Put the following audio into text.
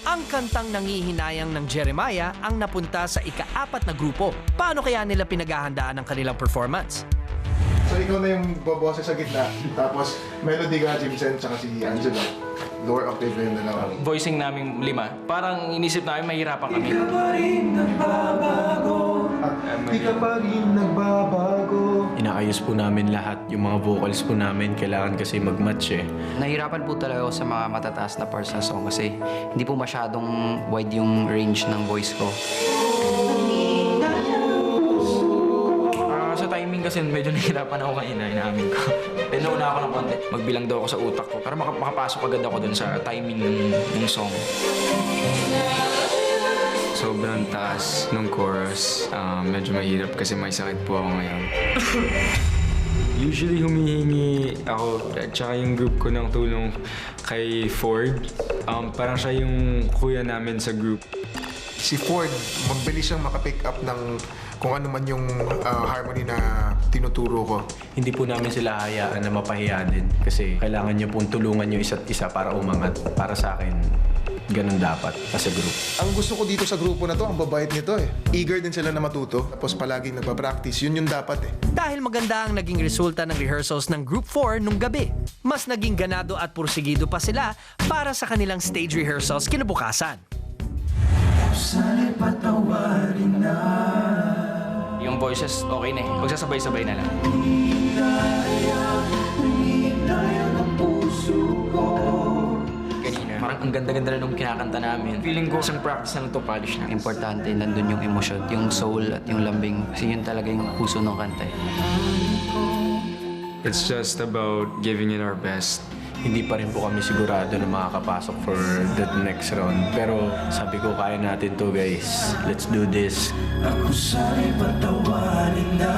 Ang kantang nangihinayang ng Jeremiah ang napunta sa ika-4 na grupo. Paano kaya nila pinaghahandaan ang kanilang performance? So ikaw na yung bobose sa gitna, tapos melody ka, Jimsen, tsaka si Angelo. Lower octave na yung dalawa. Voicing namin 5, parang inisip namin mahirapan kami. Di ka pa rin nagbabago. Inaayos po namin lahat. Yung mga vocals po namin, kailangan kasi mag-match eh. Nahirapan po talaga ako sa mga matataas na parts ng song kasi hindi po masyadong wide yung range ng voice ko. Sa timing kasi medyo nahirapan ako kanina, inaamin ko. Nauna ako ng konti. Magbilang daw ako sa utak ko para makapasok agad ako dun sa timing ng song. Sobrang taas nung chorus. Medyo mahirap kasi may sakit po ako ngayon. Usually humihingi ako at saka yung group ko ng tulong kay Ford. Parang siya yung kuya namin sa group. Si Ford, mabilis siyang makapick up ng kung ano man yung harmony na tinuturo ko. Hindi po namin sila hayaan na mapahiya din kasi kailangan nyo pong tulungan yung isa't isa para umangat. Para sa akin, ganun dapat as a group. Ang gusto ko dito sa grupo na to, ang babait nito eh. Eager din sila na matuto, tapos palaging nagpa-practice. Yun yung dapat eh. Dahil maganda ang naging resulta ng rehearsals ng Group 4 nung gabi, mas naging ganado at pursigido pa sila para sa kanilang stage rehearsals kinabukasan. Yung voices, okay na eh. Magsasabay-sabay na lang. Kanina, parang ang ganda-ganda na nung kinakanta namin. Feeling ko, isang practice na lang to, polish na. Importante, nandun yung emosyon, yung soul at yung lambing. Kasi yun talaga yung puso ng kanta eh. It's just about giving it our best. Hindi pa rin po kami sigurado na makakapasok for the next round. Pero sabi ko, kaya natin to guys. Let's do this. Ako sa'y patawarin na.